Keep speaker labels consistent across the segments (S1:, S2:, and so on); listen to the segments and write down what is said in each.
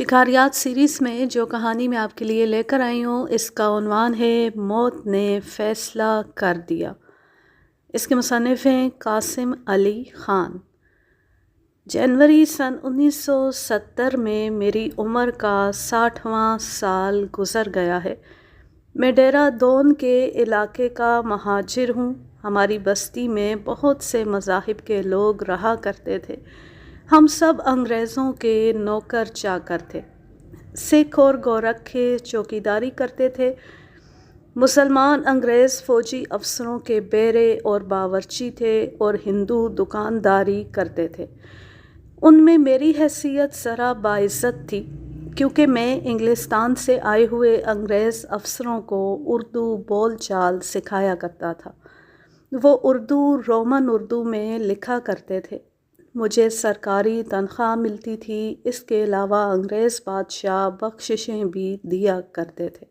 S1: شکاریات series میں جو کہانی میں آپ کے لیے لے کر آئی ہوں اس کا عنوان ہے موت نے فیصلہ کر دیا۔ اس کے مصنف ہیں قاسم علی خان۔ جنوری سن 1970 میں میری عمر کا 60واں سال گزر گیا ہے۔ میں ڈیرہ دون کے علاقے کا مہاجر ہوں۔ ہماری بستی میں بہت سے مذاہب کے لوگ رہا کرتے تھے۔ ہم سب انگریزوں کے نوکر چاکر تھے۔ سکھ اور گورکھے چوکیداری کرتے تھے۔ مسلمان انگریز فوجی افسروں کے بیرے اور باورچی تھے اور ہندو دکانداری کرتے تھے۔ ان میں میری حیثیت ذرا باعزت تھی کیونکہ میں انگلستان سے آئے ہوئے انگریز افسروں کو اردو بول چال سکھایا کرتا تھا۔ وہ رومن اردو میں لکھا کرتے تھے۔ مجھے سرکاری تنخواہ ملتی تھی۔ اس کے علاوہ انگریز بادشاہ بخششیں بھی دیا کرتے تھے۔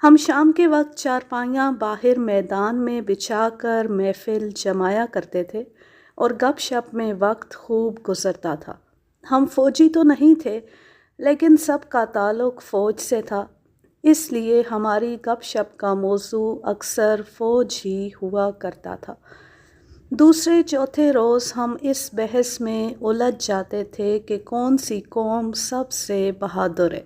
S1: ہم شام کے وقت چارپائیاں باہر میدان میں بچھا کر محفل جمایا کرتے تھے اور گپ شپ میں وقت خوب گزرتا تھا۔ ہم فوجی تو نہیں تھے لیکن سب کا تعلق فوج سے تھا، اس لیے ہماری گپ شپ کا موضوع اکثر فوج ہی ہوا کرتا تھا۔ دوسرے چوتھے روز ہم اس بحث میں الجھ جاتے تھے کہ کون سی قوم سب سے بہادر ہے۔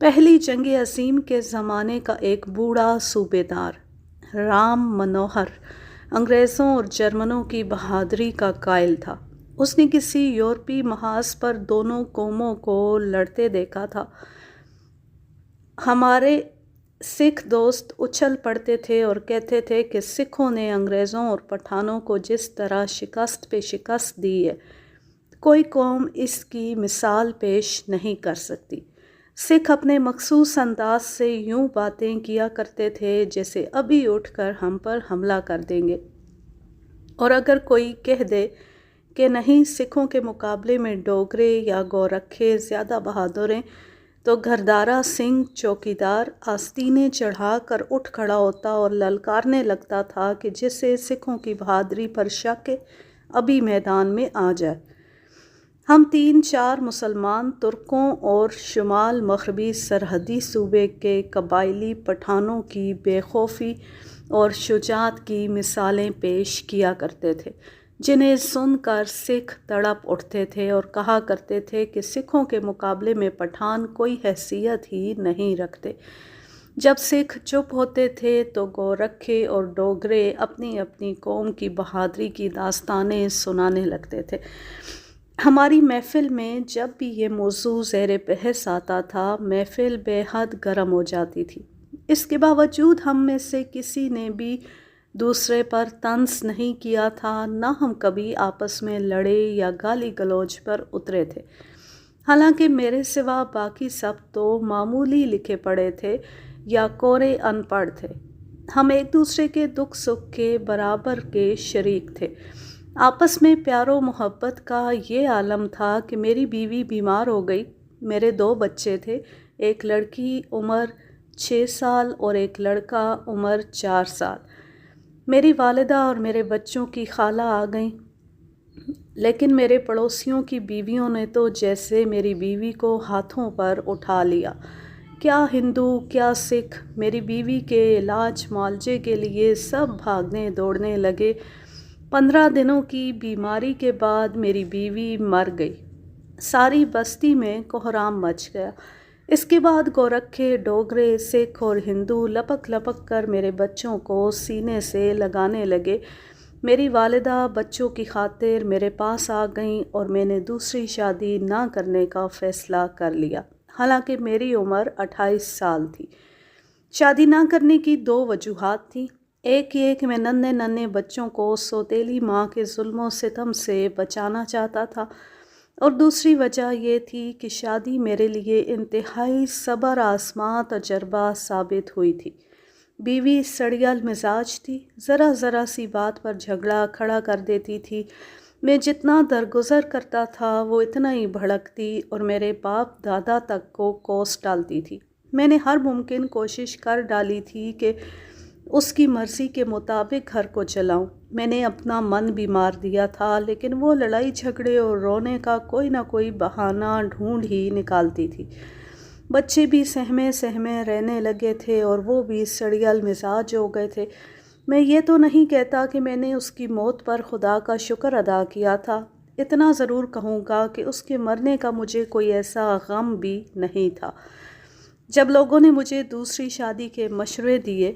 S1: پہلی جنگ عظیم کے زمانے کا ایک بوڑھا صوبیدار رام منوہر انگریزوں اور جرمنوں کی بہادری کا قائل تھا۔ اس نے کسی یورپی محاذ پر دونوں قوموں کو لڑتے دیکھا تھا۔ ہمارے سکھ دوست اچھل پڑتے تھے اور کہتے تھے کہ سکھوں نے انگریزوں اور پٹھانوں کو جس طرح شکست پہ شکست دی ہے، کوئی قوم اس کی مثال پیش نہیں کر سکتی۔ سکھ اپنے مخصوص انداز سے یوں باتیں کیا کرتے تھے جیسے ابھی اٹھ کر ہم پر حملہ کر دیں گے، اور اگر کوئی کہہ دے کہ نہیں، سکھوں کے مقابلے میں ڈوگرے یا گورکھے زیادہ بہادر ہیں، تو گھردارا سنگھ چوکیدار آستینیں چڑھا کر اٹھ کھڑا ہوتا اور للکارنے لگتا تھا کہ جسے سکھوں کی بہادری پر شک ہے ابھی میدان میں آ جائے۔ ہم 3-4 مسلمان ترکوں اور شمال مغربی سرحدی صوبے کے قبائلی پٹھانوں کی بے خوفی اور شجاعت کی مثالیں پیش کیا کرتے تھے، جنہیں سن کر سکھ تڑپ اٹھتے تھے اور کہا کرتے تھے کہ سکھوں کے مقابلے میں پٹھان کوئی حیثیت ہی نہیں رکھتے۔ جب سکھ چپ ہوتے تھے تو گورکھے اور ڈوگرے اپنی اپنی قوم کی بہادری کی داستانیں سنانے لگتے تھے۔ ہماری محفل میں جب بھی یہ موضوع زیر بحث آتا تھا، محفل بے حد گرم ہو جاتی تھی۔ اس کے باوجود ہم میں سے کسی نے بھی دوسرے پر طنز نہیں کیا تھا، نہ ہم کبھی آپس میں لڑے یا گالی گلوچ پر اترے تھے۔ حالانکہ میرے سوا باقی سب تو معمولی لکھے پڑھے تھے یا کورے ان پڑھ تھے۔ ہم ایک دوسرے کے دکھ سکھ کے برابر کے شریک تھے۔ آپس میں پیار و محبت کا یہ عالم تھا کہ میری بیوی بیمار ہو گئی۔ میرے 2 بچے تھے، ایک لڑکی عمر 6 سال اور ایک لڑکا عمر 4 سال۔ میری والدہ اور میرے بچوں کی خالہ آ گئیں، لیکن میرے پڑوسیوں کی بیویوں نے تو جیسے میری بیوی کو ہاتھوں پر اٹھا لیا۔ کیا ہندو، کیا سکھ، میری بیوی کے علاج معالجے کے لیے سب بھاگنے دوڑنے لگے۔ 15 دنوں کی بیماری کے بعد میری بیوی مر گئی۔ ساری بستی میں کوہرام مچ گیا۔ اس کے بعد گورکھے، ڈوگرے، سکھ اور ہندو لپک لپک کر میرے بچوں کو سینے سے لگانے لگے۔ میری والدہ بچوں کی خاطر میرے پاس آ گئیں اور میں نے دوسری شادی نہ کرنے کا فیصلہ کر لیا، حالانکہ میری عمر 28 سال تھی۔ شادی نہ کرنے کی 2 وجوہات تھیں۔ ایک یہ کہ میں ننھے ننھے بچوں کو سوتیلی ماں کے ظلم و ستم سے بچانا چاہتا تھا، اور دوسری وجہ یہ تھی کہ شادی میرے لیے انتہائی صبر آزما تجربہ ثابت ہوئی تھی۔ بیوی سڑیال مزاج تھی، ذرا سی بات پر جھگڑا کھڑا کر دیتی تھی۔ میں جتنا درگزر کرتا تھا وہ اتنا ہی بھڑکتی اور میرے باپ دادا تک کو کوس ڈالتی تھی۔ میں نے ہر ممکن کوشش کر ڈالی تھی کہ اس کی مرضی کے مطابق گھر کو چلاؤں۔ میں نے اپنا من بھی مار دیا تھا، لیکن وہ لڑائی جھگڑے اور رونے کا کوئی نہ کوئی بہانہ ڈھونڈ ہی نکالتی تھی۔ بچے بھی سہمے سہمے رہنے لگے تھے اور وہ بھی سڑیل مزاج ہو گئے تھے۔ میں یہ تو نہیں کہتا کہ میں نے اس کی موت پر خدا کا شکر ادا کیا تھا، اتنا ضرور کہوں گا کہ اس کے مرنے کا مجھے کوئی ایسا غم بھی نہیں تھا۔ جب لوگوں نے مجھے دوسری شادی کے مشورے دیے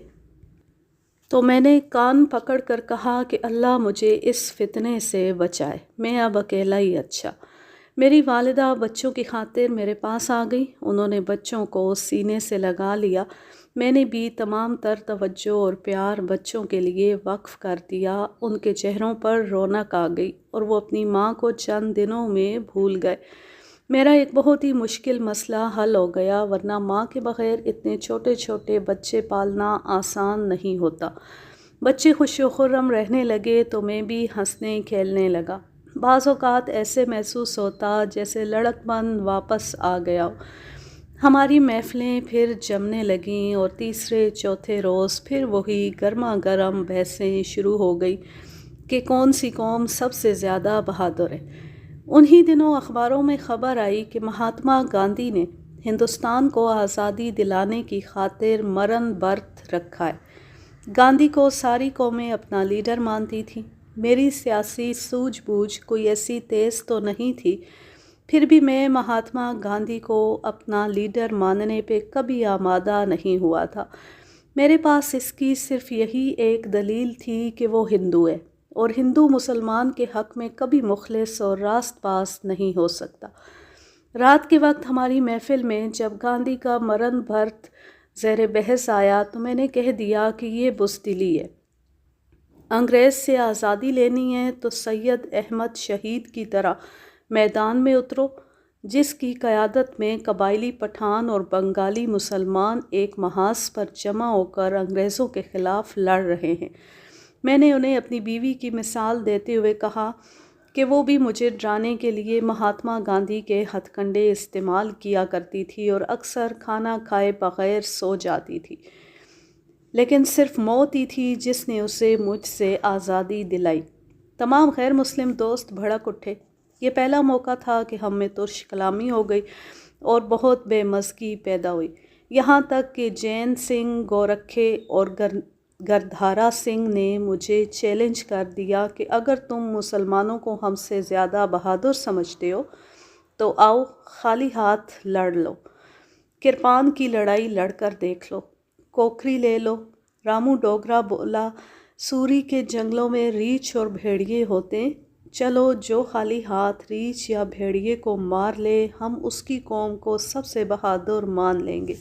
S1: تو میں نے کان پکڑ کر کہا کہ اللہ مجھے اس فتنے سے بچائے، میں اب اکیلا ہی اچھا۔ میری والدہ بچوں کی خاطر میرے پاس آ گئی، انہوں نے بچوں کو سینے سے لگا لیا، میں نے بھی تمام تر توجہ اور پیار بچوں کے لیے وقف کر دیا۔ ان کے چہروں پر رونق آ گئی اور وہ اپنی ماں کو چند دنوں میں بھول گئے۔ میرا ایک بہت ہی مشکل مسئلہ حل ہو گیا، ورنہ ماں کے بغیر اتنے چھوٹے چھوٹے بچے پالنا آسان نہیں ہوتا۔ بچے خوش و خرم رہنے لگے تو میں بھی ہنسنے کھیلنے لگا۔ بعض اوقات ایسے محسوس ہوتا جیسے لڑک پن واپس آ گیا ہو۔ ہماری محفلیں پھر جمنے لگیں اور تیسرے چوتھے روز پھر وہی گرما گرم بحثیں شروع ہو گئی کہ کون سی قوم سب سے زیادہ بہادر ہے۔ انہی دنوں اخباروں میں خبر آئی کہ مہاتما گاندھی نے ہندوستان کو آزادی دلانے کی خاطر مرن برت رکھا ہے۔ گاندھی کو ساری قومیں اپنا لیڈر مانتی تھیں۔ میری سیاسی سوجھ بوجھ کوئی ایسی تیز تو نہیں تھی، پھر بھی میں مہاتما گاندھی کو اپنا لیڈر ماننے پہ کبھی آمادہ نہیں ہوا تھا۔ میرے پاس اس کی صرف یہی ایک دلیل تھی کہ وہ ہندو ہے، اور ہندو مسلمان کے حق میں کبھی مخلص اور راست باز نہیں ہو سکتا۔ رات کے وقت ہماری محفل میں جب گاندھی کا مرن بھرت زیر بحث آیا تو میں نے کہہ دیا کہ یہ بزدلی ہے۔ انگریز سے آزادی لینی ہے تو سید احمد شہید کی طرح میدان میں اترو، جس کی قیادت میں قبائلی پٹھان اور بنگالی مسلمان ایک محاذ پر جمع ہو کر انگریزوں کے خلاف لڑ رہے ہیں۔ میں نے انہیں اپنی بیوی کی مثال دیتے ہوئے کہا کہ وہ بھی مجھے ڈرانے کے لیے مہاتما گاندھی کے ہتھ کنڈے استعمال کیا کرتی تھی اور اکثر کھانا کھائے بغیر سو جاتی تھی، لیکن صرف موت ہی تھی جس نے اسے مجھ سے آزادی دلائی۔ تمام غیر مسلم دوست بھڑک اٹھے۔ یہ پہلا موقع تھا کہ ہم میں ترش کلامی ہو گئی اور بہت بے مزگی پیدا ہوئی، یہاں تک کہ جین سنگھ گورکھے اور گردھارا سنگھ نے مجھے چیلنج کر دیا کہ اگر تم مسلمانوں کو ہم سے زیادہ بہادر سمجھتے ہو تو آؤ خالی ہاتھ لڑ لو، کرپان کی لڑائی لڑ کر دیکھ لو، کوکری لے لو۔ رامو ڈوگرا بولا، سوری کے جنگلوں میں ریچھ اور بھیڑیے ہوتے، چلو جو خالی ہاتھ ریچھ یا بھیڑیے کو مار لے ہم اس کی قوم کو سب سے بہادر مان لیں گے۔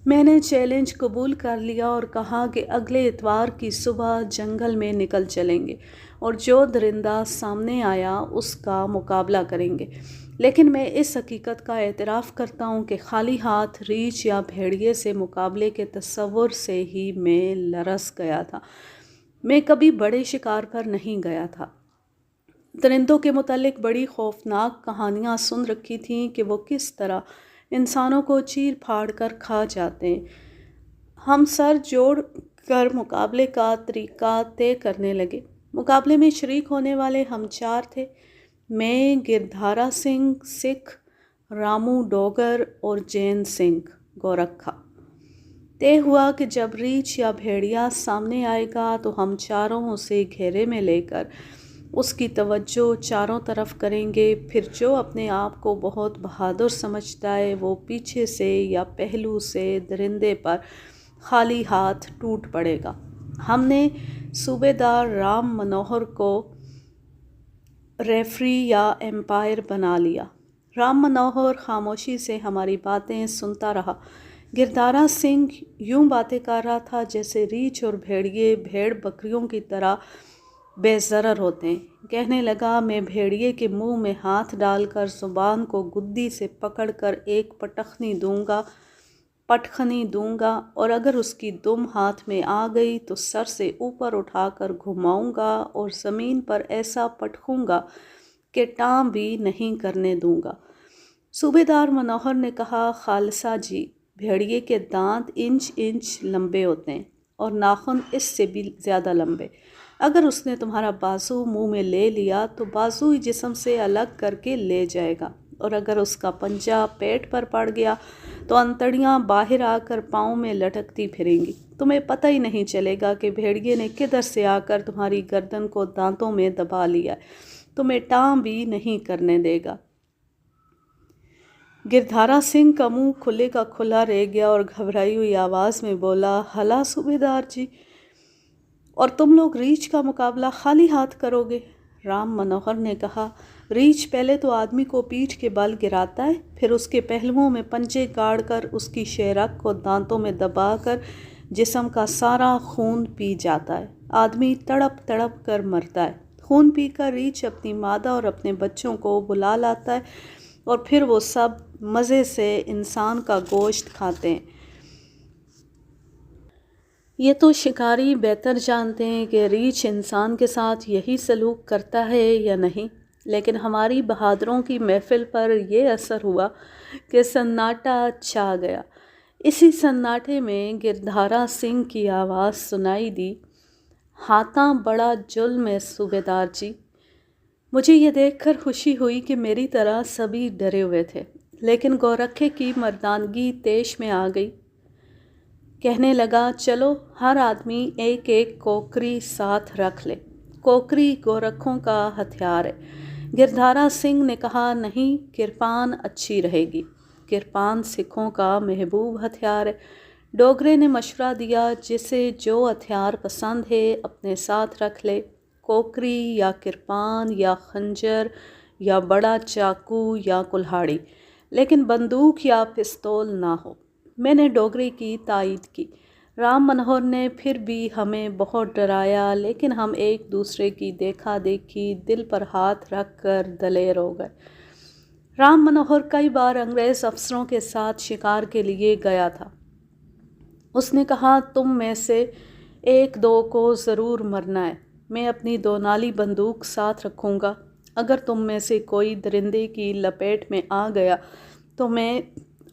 S1: میں نے چیلنج قبول کر لیا اور کہا کہ اگلے اتوار کی صبح جنگل میں نکل چلیں گے اور جو درندہ سامنے آیا اس کا مقابلہ کریں گے، لیکن میں اس حقیقت کا اعتراف کرتا ہوں کہ خالی ہاتھ ریچھ یا بھیڑیے سے مقابلے کے تصور سے ہی میں لرز گیا تھا۔ میں کبھی بڑے شکار پر نہیں گیا تھا۔ درندوں کے متعلق بڑی خوفناک کہانیاں سن رکھی تھیں کہ وہ کس طرح انسانوں کو چیر پھاڑ کر کھا جاتے ہیں۔ ہم سر جوڑ کر مقابلے کا طریقہ طے کرنے لگے۔ مقابلے میں شریک ہونے والے ہم 4 تھے، میں، گردھارا سنگھ سکھ، رامو ڈوگر اور جین سنگھ گورکھا۔ طے ہوا کہ جب ریچھ یا بھیڑیا سامنے آئے گا تو ہم چاروں اسے گھیرے میں لے کر اس کی توجہ چاروں طرف کریں گے، پھر جو اپنے آپ کو بہت بہادر سمجھتا ہے وہ پیچھے سے یا پہلو سے درندے پر خالی ہاتھ ٹوٹ پڑے گا۔ ہم نے صوبیدار رام منوہر کو ریفری یا امپائر بنا لیا۔ رام منوہر خاموشی سے ہماری باتیں سنتا رہا۔ گردھارا سنگھ یوں باتیں کر رہا تھا جیسے ریچھ اور بھیڑیے بھیڑ بکریوں کی طرح بے ضرر ہوتے ہیں۔ کہنے لگا، میں بھیڑیے کے منہ میں ہاتھ ڈال کر زبان کو گدی سے پکڑ کر ایک پٹخنی دوں گا اور اگر اس کی دم ہاتھ میں آ گئی تو سر سے اوپر اٹھا کر گھماؤں گا اور زمین پر ایسا پٹکوں گا کہ ٹاں بھی نہیں کرنے دوں گا۔ صوبیدار منوہر نے کہا، خالصہ جی، بھیڑیے کے دانت انچ انچ لمبے ہوتے ہیں اور ناخن اس سے بھی زیادہ لمبے۔ اگر اس نے تمہارا بازو منہ میں لے لیا تو بازو ہی جسم سے الگ کر کے لے جائے گا، اور اگر اس کا پنجہ پیٹ پر پڑ گیا تو انتڑیاں باہر آ کر پاؤں میں لٹکتی پھریں گی۔ تمہیں پتہ ہی نہیں چلے گا کہ بھیڑیے نے کدھر سے آ کر تمہاری گردن کو دانتوں میں دبا لیا ہے، تمہیں ٹام بھی نہیں کرنے دے گا۔ گردھارا سنگھ کا منہ کھلے کا کھلا رہ گیا اور گھبرائی ہوئی آواز میں بولا، ہلا صوبیدار جی، اور تم لوگ ریچھ کا مقابلہ خالی ہاتھ کرو گے؟ رام منوہر نے کہا، ریچھ پہلے تو آدمی کو پیٹھ کے بل گراتا ہے، پھر اس کے پہلوؤں میں پنجے گاڑ کر اس کی شیرک کو دانتوں میں دبا کر جسم کا سارا خون پی جاتا ہے۔ آدمی تڑپ تڑپ کر مرتا ہے۔ خون پی کر ریچھ اپنی مادہ اور اپنے بچوں کو بلا لاتا ہے اور پھر وہ سب مزے سے انسان کا گوشت کھاتے ہیں۔ یہ تو شکاری بہتر جانتے ہیں کہ ریچھ انسان کے ساتھ یہی سلوک کرتا ہے یا نہیں، لیکن ہماری بہادروں کی محفل پر یہ اثر ہوا کہ سناٹا چھا گیا۔ اسی سناٹے میں گردھارا سنگھ کی آواز سنائی دی، ہاتھاں بڑا ظلم ہے صوبیدار جی۔ مجھے یہ دیکھ کر خوشی ہوئی کہ میری طرح سبھی ڈرے ہوئے تھے، لیکن گورکھے کی مردانگی طیش میں آ گئی۔ کہنے لگا، چلو ہر آدمی ایک ایک کوکری ساتھ رکھ لے۔ کوکری گورکھوں کا ہتھیار ہے۔ گردھارا سنگھ نے کہا، نہیں، کرپان اچھی رہے گی۔ کرپان سکھوں کا محبوب ہتھیار ہے۔ ڈوگرے نے مشورہ دیا، جسے جو ہتھیار پسند ہے اپنے ساتھ رکھ لے، کوکری یا کرپان یا خنجر یا بڑا چاقو یا کلہاڑی، لیکن بندوق یا پستول نہ ہو۔ میں نے ڈوگرے کی تائید کی۔ رام منوہر نے پھر بھی ہمیں بہت ڈرایا، لیکن ہم ایک دوسرے کی دیکھا دیکھی دل پر ہاتھ رکھ کر دلیر ہو گئے۔ رام منوہر کئی بار انگریز افسروں کے ساتھ شکار کے لیے گیا تھا۔ اس نے کہا، تم میں سے ایک دو کو ضرور مرنا ہے۔ میں اپنی 2 نالی بندوق ساتھ رکھوں گا۔ اگر تم میں سے کوئی درندے کی لپیٹ میں آ گیا تو میں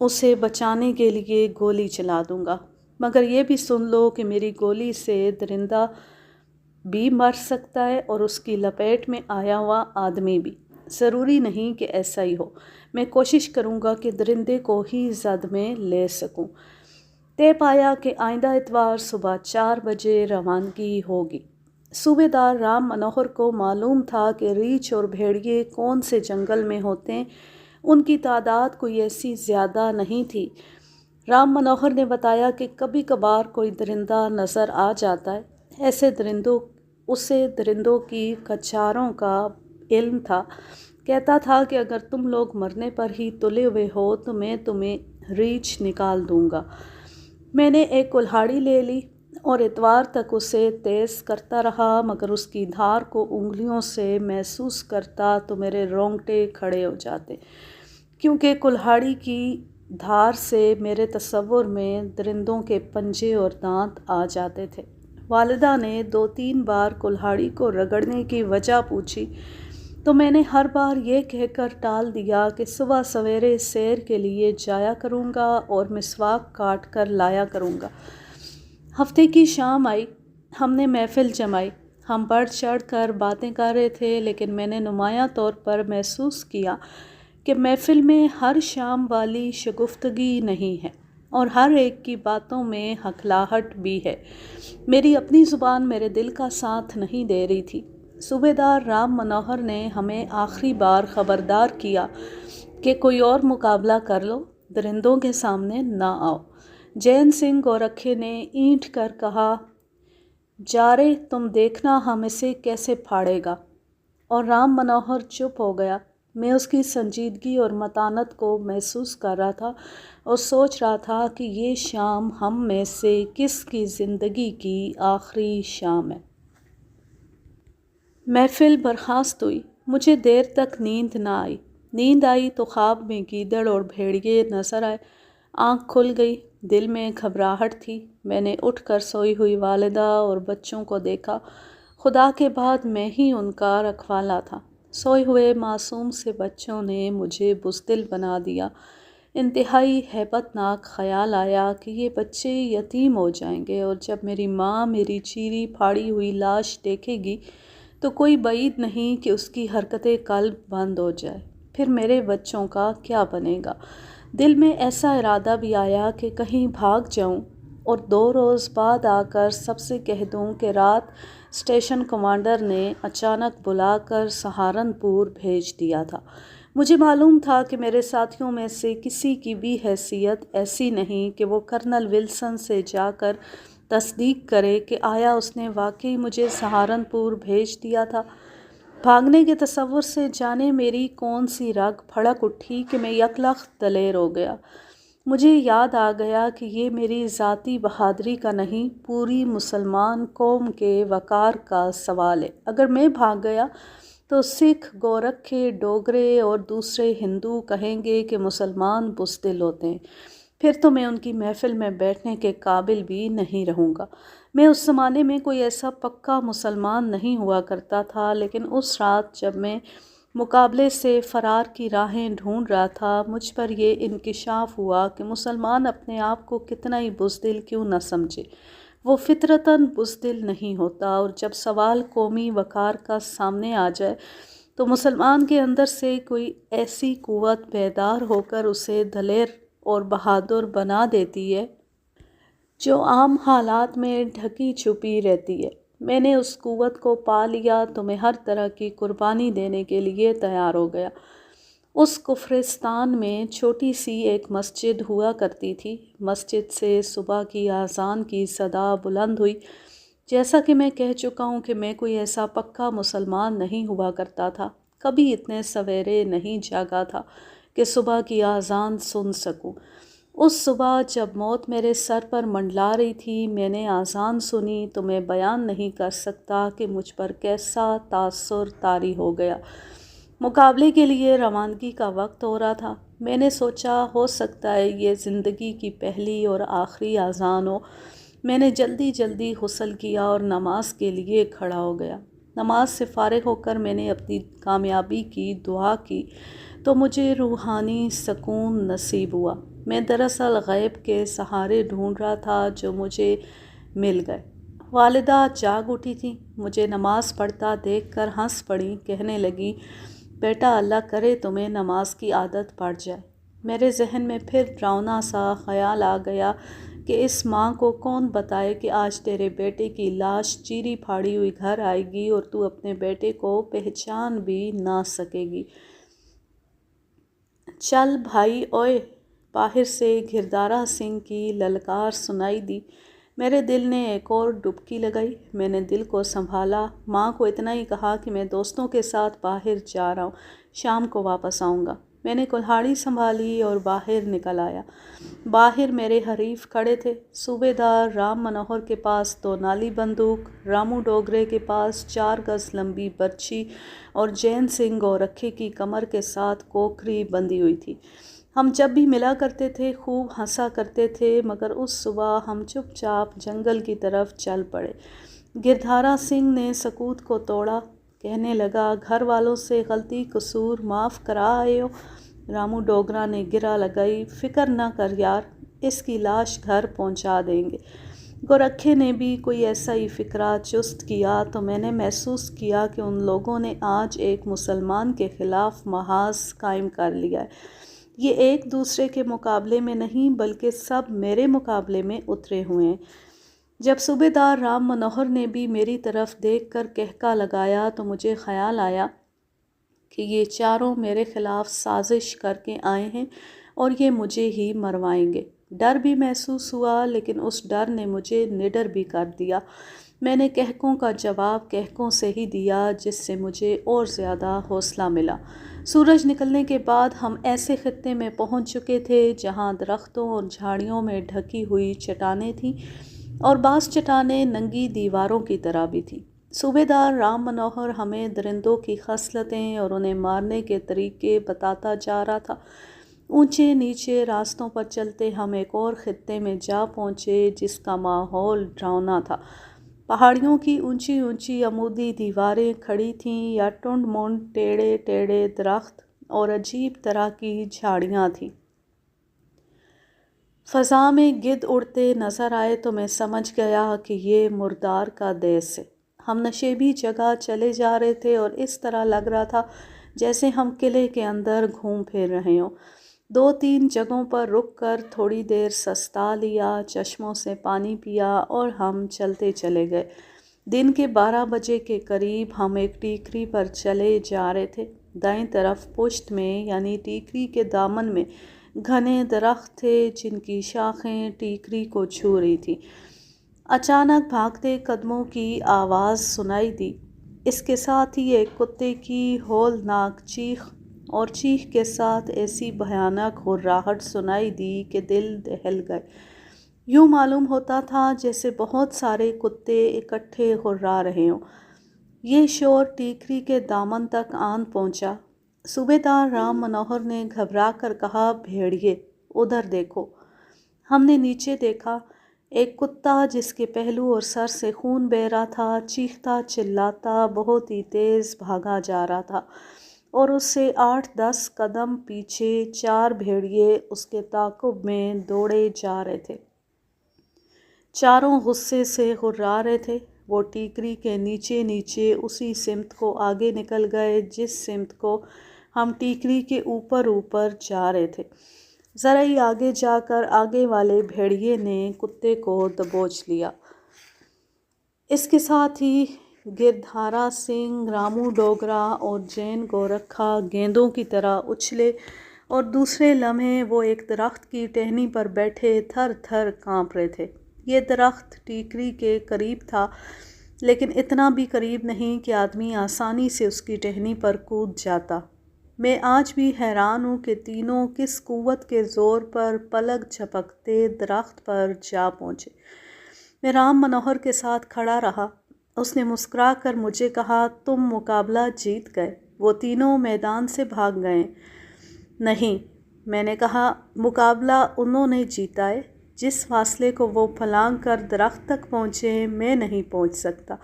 S1: اسے بچانے کے لیے گولی چلا دوں گا، مگر یہ بھی سن لو کہ میری گولی سے درندہ بھی مر سکتا ہے اور اس کی لپیٹ میں آیا ہوا آدمی بھی۔ ضروری نہیں کہ ایسا ہی ہو۔ میں کوشش کروں گا کہ درندے کو ہی زد میں لے سکوں۔ طے پایا کہ آئندہ اتوار صبح 4 بجے روانگی ہوگی۔ صوبیدار رام منوہر کو معلوم تھا کہ ریچھ اور بھیڑیے کون سے جنگل میں ہوتے ہیں۔ ان کی تعداد کوئی ایسی زیادہ نہیں تھی۔ رام منوہر نے بتایا کہ کبھی کبھار کوئی درندہ نظر آ جاتا ہے۔ اسے درندوں کی کچاروں کا علم تھا۔ کہتا تھا کہ اگر تم لوگ مرنے پر ہی تلے ہوئے ہو تو میں تمہیں ریچھ نکال دوں گا۔ میں نے ایک کلہاڑی لے لی اور اتوار تک اسے تیز کرتا رہا، مگر اس کی دھار کو انگلیوں سے محسوس کرتا تو میرے رونگٹے کھڑے ہو جاتے، کیونکہ کلہاڑی کی دھار سے میرے تصور میں درندوں کے پنجے اور دانت آ جاتے تھے۔ والدہ نے 2-3 بار کلہاڑی کو رگڑنے کی وجہ پوچھی تو میں نے ہر بار یہ کہہ کر ٹال دیا کہ صبح سویرے سیر کے لیے جایا کروں گا اور مسواک کاٹ کر لایا کروں گا۔ ہفتے کی شام آئی، ہم نے محفل جمائی۔ ہم بڑھ چڑھ کر باتیں کر رہے تھے، لیکن میں نے نمایاں طور پر محسوس کیا کہ محفل میں ہر شام والی شگفتگی نہیں ہے اور ہر ایک کی باتوں میں ہکھلاہٹ بھی ہے۔ میری اپنی زبان میرے دل کا ساتھ نہیں دے رہی تھی۔ صوبیدار رام منوہر نے ہمیں آخری بار خبردار کیا کہ کوئی اور مقابلہ کر لو، درندوں کے سامنے نہ آؤ۔ جین سنگھ گورکھے نے اینٹ کر کہا، جا رے، تم دیکھنا ہم اسے کیسے پھاڑے گا، اور رام منوہر چپ ہو گیا۔ میں اس کی سنجیدگی اور متانت کو محسوس کر رہا تھا اور سوچ رہا تھا کہ یہ شام ہم میں سے کس کی زندگی کی آخری شام ہے۔ محفل برخاست ہوئی۔ مجھے دیر تک نیند نہ آئی۔ نیند آئی تو خواب میں گیدڑ اور بھیڑیے نظر آئے۔ آنکھ کھل گئی، دل میں گھبراہٹ تھی۔ میں نے اٹھ کر سوئی ہوئی والدہ اور بچوں کو دیکھا۔ خدا کے بعد میں ہی ان کا رکھوالا تھا۔ سوئے ہوئے معصوم سے بچوں نے مجھے بزدل بنا دیا۔ انتہائی ہیبت ناک خیال آیا کہ یہ بچے یتیم ہو جائیں گے، اور جب میری ماں میری چیری پھاڑی ہوئی لاش دیکھے گی تو کوئی بعید نہیں کہ اس کی حرکت قلب بند ہو جائے۔ پھر میرے بچوں کا کیا بنے گا؟ دل میں ایسا ارادہ بھی آیا کہ کہیں بھاگ جاؤں اور 2 روز بعد آ کر سب سے کہہ دوں کہ رات اسٹیشن کمانڈر نے اچانک بلا کر سہارنپور بھیج دیا تھا۔ مجھے معلوم تھا کہ میرے ساتھیوں میں سے کسی کی بھی حیثیت ایسی نہیں کہ وہ کرنل ولسن سے جا کر تصدیق کرے کہ آیا اس نے واقعی مجھے سہارنپور بھیج دیا تھا۔ بھاگنے کے تصور سے جانے میری کون سی رگ پھڑک اٹھی کہ میں یکلخت دلیر ہو گیا۔ مجھے یاد آ گیا کہ یہ میری ذاتی بہادری کا نہیں، پوری مسلمان قوم کے وقار کا سوال ہے۔ اگر میں بھاگ گیا تو سکھ، گورکھے، ڈوگرے اور دوسرے ہندو کہیں گے کہ مسلمان بزدل ہوتے ہیں۔ پھر تو میں ان کی محفل میں بیٹھنے کے قابل بھی نہیں رہوں گا۔ میں اس زمانے میں کوئی ایسا پکا مسلمان نہیں ہوا کرتا تھا، لیکن اس رات جب میں مقابلے سے فرار کی راہیں ڈھونڈ رہا تھا، مجھ پر یہ انکشاف ہوا کہ مسلمان اپنے آپ کو کتنا ہی بزدل کیوں نہ سمجھے، وہ فطرتاً بزدل نہیں ہوتا، اور جب سوال قومی وقار کا سامنے آ جائے تو مسلمان کے اندر سے کوئی ایسی قوت بیدار ہو کر اسے دلیر اور بہادر بنا دیتی ہے جو عام حالات میں ڈھکی چھپی رہتی ہے۔ میں نے اس قوت کو پا لیا تو میں ہر طرح کی قربانی دینے کے لیے تیار ہو گیا۔ اس کفرستان میں چھوٹی سی ایک مسجد ہوا کرتی تھی۔ مسجد سے صبح کی اذان کی صدا بلند ہوئی۔ جیسا کہ میں کہہ چکا ہوں کہ میں کوئی ایسا پکا مسلمان نہیں ہوا کرتا تھا، کبھی اتنے سویرے نہیں جاگا تھا کہ صبح کی اذان سن سکوں۔ اس صبح جب موت میرے سر پر منڈلا رہی تھی، میں نے اذان سنی تو میں بیان نہیں کر سکتا کہ مجھ پر کیسا تاثر طاری ہو گیا۔ مقابلے کے لیے روانگی کا وقت ہو رہا تھا۔ میں نے سوچا ہو سکتا ہے یہ زندگی کی پہلی اور آخری اذان ہو۔ میں نے جلدی جلدی غسل کیا اور نماز کے لیے کھڑا ہو گیا۔ نماز سے فارغ ہو کر میں نے اپنی کامیابی کی دعا کی تو مجھے روحانی سکون نصیب ہوا۔ میں دراصل غیب کے سہارے ڈھونڈ رہا تھا جو مجھے مل گئے۔ والدہ جاگ اٹھی تھیں، مجھے نماز پڑھتا دیکھ کر ہنس پڑیں، کہنے لگیں، بیٹا اللہ کرے تمہیں نماز کی عادت پڑ جائے۔ میرے ذہن میں پھر ڈراؤنا سا خیال آ گیا کہ اس ماں کو کون بتائے کہ آج تیرے بیٹے کی لاش چیری پھاڑی ہوئی گھر آئے گی اور تو اپنے بیٹے کو پہچان بھی نہ سکے گی۔ چل بھائی اوئے، باہر سے گردارا سنگھ کی للکار سنائی دی۔ میرے دل نے ایک اور ڈبکی لگائی۔ میں نے دل کو سنبھالا، ماں کو اتنا ہی کہا کہ میں دوستوں کے ساتھ باہر جا رہا ہوں، شام کو واپس آؤں گا۔ میں نے کلہاڑی سنبھالی اور باہر نکل آیا۔ باہر میرے حریف کھڑے تھے۔ صوبیدار رام منوہر کے پاس 2 نالی بندوق، رامو ڈوگرے کے پاس 4 گز لمبی برچھی اور جین سنگھ گورکھے کی کمر کے ساتھ کوکری بندھی ہوئی تھی۔ ہم جب بھی ملا کرتے تھے خوب ہنسا کرتے تھے، مگر اس صبح ہم چپ چاپ جنگل کی طرف چل پڑے۔ گردھارا سنگھ نے سکوت کو توڑا، کہنے لگا، گھر والوں سے غلطی قصور معاف کرا آئے ہو؟ رامو ڈوگرا نے گرہ لگائی، فکر نہ کر یار، اس کی لاش گھر پہنچا دیں گے۔ گورکھے نے بھی کوئی ایسا ہی فکرہ چست کیا تو میں نے محسوس کیا کہ ان لوگوں نے آج ایک مسلمان کے خلاف محاذ قائم کر لیا ہے۔ یہ ایک دوسرے کے مقابلے میں نہیں بلکہ سب میرے مقابلے میں اترے ہوئے ہیں۔ جب صوبیدار رام منوہر نے بھی میری طرف دیکھ کر کہکا لگایا تو مجھے خیال آیا کہ یہ چاروں میرے خلاف سازش کر کے آئے ہیں اور یہ مجھے ہی مروائیں گے۔ ڈر بھی محسوس ہوا، لیکن اس ڈر نے مجھے نڈر بھی کر دیا۔ میں نے کہکوں کا جواب کہکوں سے ہی دیا، جس سے مجھے اور زیادہ حوصلہ ملا۔ سورج نکلنے کے بعد ہم ایسے خطے میں پہنچ چکے تھے جہاں درختوں اور جھاڑیوں میں ڈھکی ہوئی چٹانیں تھیں اور بعض چٹانیں ننگی دیواروں کی طرح بھی تھیں۔ صوبیدار رام منوہر ہمیں درندوں کی خصلتیں اور انہیں مارنے کے طریقے بتاتا جا رہا تھا۔ اونچے نیچے راستوں پر چلتے ہم ایک اور خطے میں جا پہنچے جس کا ماحول ڈراؤنا تھا۔ پہاڑیوں کی اونچی اونچی عمودی دیواریں کھڑی تھیں یا ٹنڈ منڈ ٹیڑھے ٹیڑھے درخت اور عجیب طرح کی جھاڑیاں تھیں۔ فضا میں گدھ اڑتے نظر آئے تو میں سمجھ گیا کہ یہ مردار کا دیس ہے۔ ہم نشیبی جگہ چلے جا رہے تھے اور اس طرح لگ رہا تھا جیسے ہم قلعے کے اندر گھوم پھر رہے ہوں۔ 2-3 جگہوں پر رک کر تھوڑی دیر سستا لیا، چشموں سے پانی پیا اور ہم چلتے چلے گئے۔ دن کے 12 بجے کے قریب ہم ایک ٹیکری پر چلے جا رہے تھے۔ دائیں طرف پشت میں یعنی ٹیکری کے دامن میں گھنے درخت تھے جن کی شاخیں ٹیکری کو چھو رہی تھیں۔ اچانک بھاگتے قدموں کی آواز سنائی دی، اس کے ساتھ ہی ایک کتے کی ہولناک چیخ، اور چیخ کے ساتھ ایسی بھیانک ہرراہٹ سنائی دی کہ دل دہل گئے۔ یوں معلوم ہوتا تھا جیسے بہت سارے کتے اکٹھے ہررا رہے ہوں۔ یہ شور ٹیکری کے دامن تک آن پہنچا۔ صوبیدار رام منوہر نے گھبرا کر کہا، بھیڑیے ادھر دیکھو۔ ہم نے نیچے دیکھا۔ ایک کتا جس کے پہلو اور سر سے خون بہہ رہا تھا چیختا چلاتا بہت ہی تیز بھاگا جا رہا تھا، اور اس سے 8-10 قدم پیچھے 4 بھیڑیے اس کے تعاقب میں دوڑے جا رہے تھے۔ چاروں غصے سے ہررا رہے تھے۔ وہ ٹیکری کے نیچے نیچے اسی سمت کو آگے نکل گئے جس سمت کو ہم ٹیکری کے اوپر جا رہے تھے۔ ذرا ہی آگے جا کر آگے والے بھیڑیے نے کتے کو دبوچ لیا۔ اس کے ساتھ ہی گردھارا سنگھ، رامو ڈوگرا اور جین گورکھا گیندوں کی طرح اچھلے، اور دوسرے لمحے وہ ایک درخت کی ٹہنی پر بیٹھے تھر تھر کانپ رہے تھے۔ یہ درخت ٹیکری کے قریب تھا، لیکن اتنا بھی قریب نہیں کہ آدمی آسانی سے اس کی ٹہنی پر کود جاتا۔ میں آج بھی حیران ہوں کہ تینوں کس قوت کے زور پر پلک جھپکتے درخت پر جا پہنچے۔ میں رام منوہر کے ساتھ کھڑا رہا۔ اس نے مسکرا کر مجھے کہا، تم مقابلہ جیت گئے، وہ تینوں میدان سے بھاگ گئے۔ نہیں، میں نے کہا، مقابلہ انہوں نے جیتا ہے۔ جس فاصلے کو وہ پھلانگ کر درخت تک پہنچے میں نہیں پہنچ سکتا۔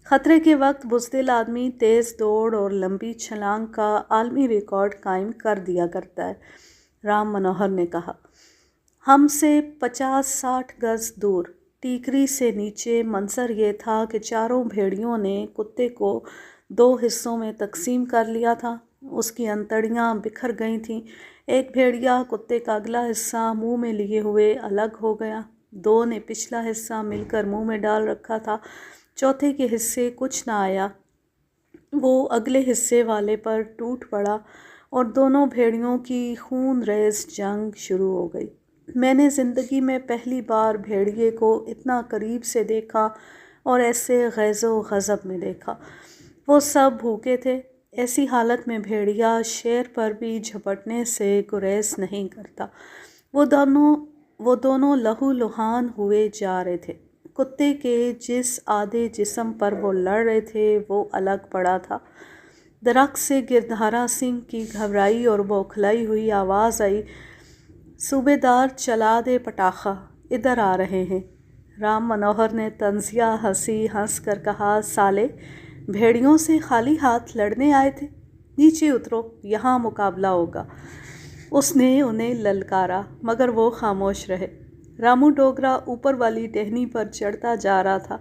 S1: خطرے کے وقت بزدل آدمی تیز دوڑ اور لمبی چھلانگ کا عالمی ریکارڈ قائم کر دیا کرتا ہے، رام منوہر نے کہا۔ ہم سے 50-60 گز دور ٹیکری سے نیچے منظر یہ تھا کہ چاروں بھیڑیوں نے کتے کو 2 حصوں میں تقسیم کر لیا تھا۔ اس کی انتڑیاں بکھر گئی تھیں۔ ایک بھیڑیا کتے کا اگلا حصہ منہ میں لیے ہوئے الگ ہو گیا، 2 نے پچھلا حصہ مل کر منہ میں ڈال رکھا تھا، چوتھے کے حصے کچھ نہ آیا، وہ اگلے حصے والے پر ٹوٹ پڑا اور دونوں بھیڑیوں کی خون ریز جنگ شروع ہو گئی۔ میں نے زندگی میں پہلی بار بھیڑیے کو اتنا قریب سے دیکھا اور ایسے غیظ و غضب میں دیکھا۔ وہ سب بھوکے تھے۔ ایسی حالت میں بھیڑیا شیر پر بھی جھپٹنے سے گریز نہیں کرتا۔ وہ دونوں لہو لہان ہوئے جا رہے تھے۔ کتے کے جس آدھے جسم پر وہ لڑ رہے تھے وہ الگ پڑا تھا۔ درخت سے گردھارا سنگھ کی گھبرائی اور بوکھلائی ہوئی آواز آئی، صوبیدار چلا دے پٹاخہ، ادھر آ رہے ہیں۔ رام منوہر نے طنزیہ ہنس کر کہا، سالے، بھیڑیوں سے خالی ہاتھ لڑنے آئے تھے؟ نیچے اترو، یہاں مقابلہ ہوگا۔ اس نے انہیں للکارا، مگر وہ خاموش رہے۔ رامو ڈوگرا اوپر والی ٹہنی پر چڑھتا جا رہا تھا۔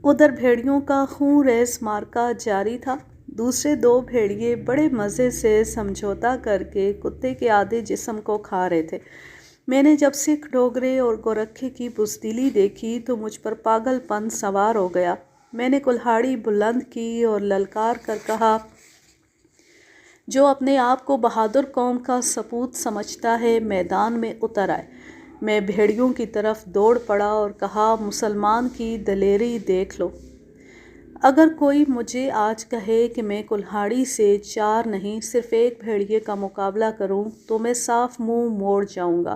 S1: ادھر بھیڑیوں کا خون ریز معرکہ جاری تھا۔ دوسرے 2 بھیڑیے بڑے مزے سے سمجھوتا کر کے کتے کے آدھے جسم کو کھا رہے تھے۔ میں نے جب سکھ، ڈوگرے اور گورکھے کی بزدلی دیکھی تو مجھ پر پاگل پن سوار ہو گیا۔ میں نے کلہاڑی بلند کی اور للکار کر کہا، جو اپنے آپ کو بہادر قوم کا سپوت سمجھتا ہے میدان میں اتر آئے۔ میں بھیڑیوں کی طرف دوڑ پڑا اور کہا، مسلمان کی دلیری دیکھ لو۔ اگر کوئی مجھے آج کہے کہ میں کلہاڑی سے 4 نہیں صرف 1 بھیڑیے کا مقابلہ کروں تو میں صاف منہ موڑ جاؤں گا،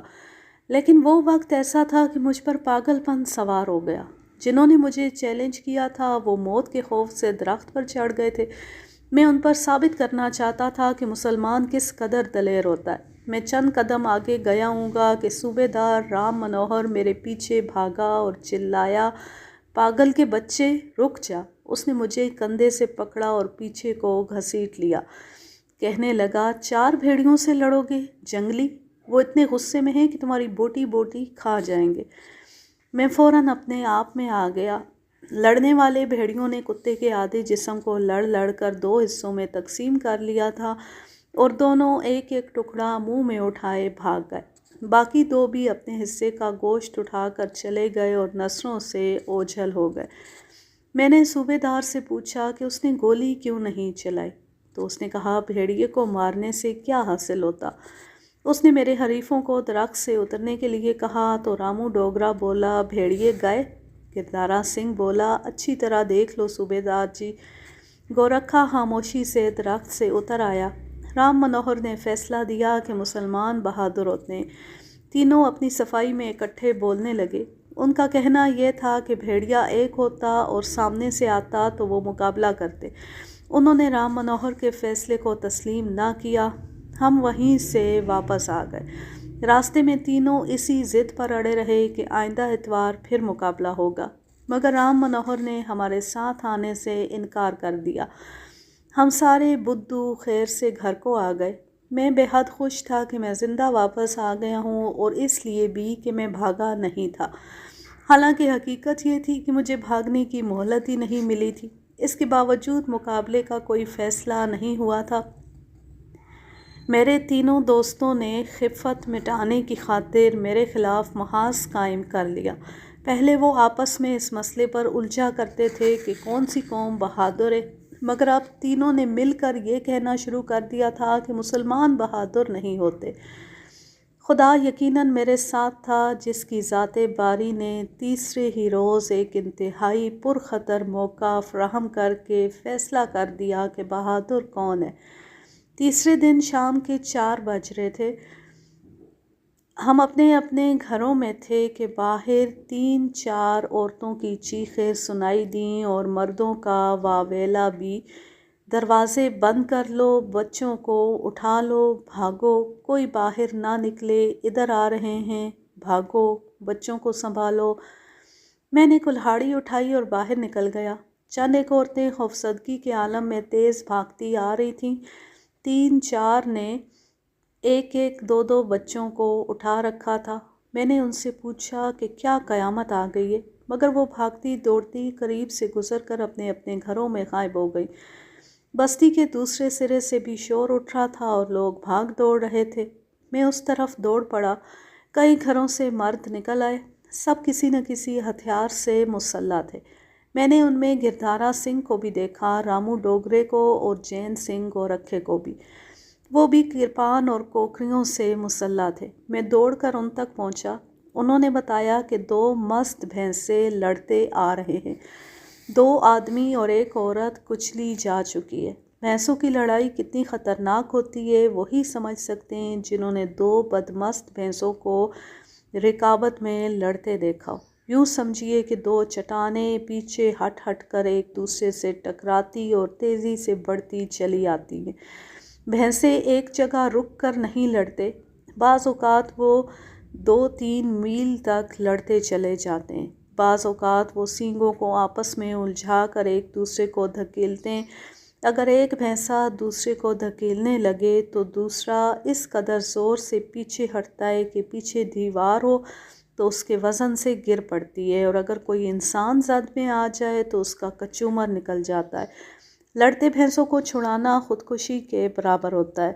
S1: لیکن وہ وقت ایسا تھا کہ مجھ پر پاگل پن سوار ہو گیا۔ جنہوں نے مجھے چیلنج کیا تھا وہ موت کے خوف سے درخت پر چڑھ گئے تھے۔ میں ان پر ثابت کرنا چاہتا تھا کہ مسلمان کس قدر دلیر ہوتا ہے۔ میں چند قدم آگے گیا ہوں گا کہ صوبیدار رام منوہر میرے پیچھے بھاگا اور چلایا، پاگل کے بچے، رک جا۔ اس نے مجھے کندھے سے پکڑا اور پیچھے کو گھسیٹ لیا۔ کہنے لگا، 4 بھیڑیوں سے لڑو گے، جنگلی؟ وہ اتنے غصے میں ہیں کہ تمہاری بوٹی بوٹی کھا جائیں گے۔ میں فوراً اپنے آپ میں آ گیا۔ لڑنے والے بھیڑیوں نے کتے کے آدھے جسم کو لڑ لڑ کر 2 حصوں میں تقسیم کر لیا تھا اور دونوں ایک ایک ٹکڑا منہ میں اٹھائے بھاگ گئے۔ باقی 2 بھی اپنے حصے کا گوشت اٹھا کر چلے گئے اور نسلوں سے اوجھل ہو گئے۔ میں نے صوبے دار سے پوچھا کہ اس نے گولی کیوں نہیں چلائی، تو اس نے کہا بھیڑیے کو مارنے سے کیا حاصل ہوتا۔ اس نے میرے حریفوں کو درخت سے اترنے کے لیے کہا تو رامو ڈوگرا بولا بھیڑیے گئے؟ گردارا سنگھ بولا اچھی طرح دیکھ لو صوبے دار جی۔ گورکھا خاموشی سے درخت سے اتر آیا۔ رام منوہر نے فیصلہ دیا کہ مسلمان بہادر ہوتے ہیں۔ تینوں اپنی صفائی میں اکٹھے بولنے لگے۔ ان کا کہنا یہ تھا کہ بھیڑیا ایک ہوتا اور سامنے سے آتا تو وہ مقابلہ کرتے۔ انہوں نے رام منوہر کے فیصلے کو تسلیم نہ کیا۔ ہم وہیں سے واپس آ گئے۔ راستے میں تینوں اسی ضد پر اڑے رہے کہ آئندہ اتوار پھر مقابلہ ہوگا، مگر رام منوہر نے ہمارے ساتھ آنے سے انکار کر دیا۔ ہم سارے بدھو خیر سے گھر کو آ گئے۔ میں بے حد خوش تھا کہ میں زندہ واپس آ گیا ہوں، اور اس لیے بھی کہ میں بھاگا نہیں تھا۔ حالانکہ حقیقت یہ تھی کہ مجھے بھاگنے کی مہلت ہی نہیں ملی تھی۔ اس کے باوجود مقابلے کا کوئی فیصلہ نہیں ہوا تھا۔ میرے تینوں دوستوں نے خفت مٹانے کی خاطر میرے خلاف محاذ قائم کر لیا۔ پہلے وہ آپس میں اس مسئلے پر الجھا کرتے تھے کہ کون سی قوم بہادر ہے، مگر اب تینوں نے مل کر یہ کہنا شروع کر دیا تھا کہ مسلمان بہادر نہیں ہوتے۔ خدا یقیناً میرے ساتھ تھا، جس کی ذات باری نے تیسرے ہی روز ایک انتہائی پرخطر موقع فراہم کر کے فیصلہ کر دیا کہ بہادر کون ہے۔ تیسرے دن شام کے 4 بج رہے تھے۔ ہم اپنے اپنے گھروں میں تھے کہ باہر 3-4 عورتوں کی چیخیں سنائی دیں اور مردوں کا واویلا بھی۔ دروازے بند کر لو، بچوں کو اٹھا لو، بھاگو، کوئی باہر نہ نکلے، ادھر آ رہے ہیں، بھاگو، بچوں کو سنبھالو۔ میں نے کلہاڑی اٹھائی اور باہر نکل گیا۔ چند ایک عورتیں خوفزدگی کے عالم میں تیز بھاگتی آ رہی تھیں۔ 3-4 نے 1-2 بچوں کو اٹھا رکھا تھا۔ میں نے ان سے پوچھا کہ کیا قیامت آ گئی ہے، مگر وہ بھاگتی دوڑتی قریب سے گزر کر اپنے اپنے گھروں میں غائب ہو گئی۔ بستی کے دوسرے سرے سے بھی شور اٹھ رہا تھا اور لوگ بھاگ دوڑ رہے تھے۔ میں اس طرف دوڑ پڑا۔ کئی گھروں سے مرد نکل آئے، سب کسی نہ کسی ہتھیار سے مسلح تھے۔ میں نے ان میں گردارا سنگھ کو بھی دیکھا، رامو ڈوگرے کو اور جین سنگھ گورکھے کو بھی۔ وہ بھی کرپان اور کوکریوں سے مسلح تھے۔ میں دوڑ کر ان تک پہنچا۔ انہوں نے بتایا کہ 2 مست بھینسیں لڑتے آ رہے ہیں۔ 2 آدمی اور 1 عورت کچلی جا چکی ہے۔ بھینسوں کی لڑائی کتنی خطرناک ہوتی ہے وہی سمجھ سکتے ہیں جنہوں نے 2 بدمست بھینسوں کو رکابت میں لڑتے دیکھا ہو۔ یوں سمجھیے کہ 2 چٹانیں پیچھے ہٹ ہٹ کر ایک دوسرے سے ٹکراتی اور تیزی سے بڑھتی چلی آتی ہیں۔ بھینسیں ایک جگہ رک کر نہیں لڑتے، بعض اوقات وہ 2-3 میل تک لڑتے چلے جاتے ہیں۔ بعض اوقات وہ سینگوں کو آپس میں الجھا کر ایک دوسرے کو دھکیلتے ہیں۔ اگر ایک بھینسا دوسرے کو دھکیلنے لگے تو دوسرا اس قدر زور سے پیچھے ہٹتا ہے کہ پیچھے دیوار ہو تو اس کے وزن سے گر پڑتی ہے، اور اگر کوئی انسان زد میں آ جائے تو اس کا کچومر نکل جاتا ہے۔ لڑتے بھینسوں کو چھڑانا خودکشی کے برابر ہوتا ہے۔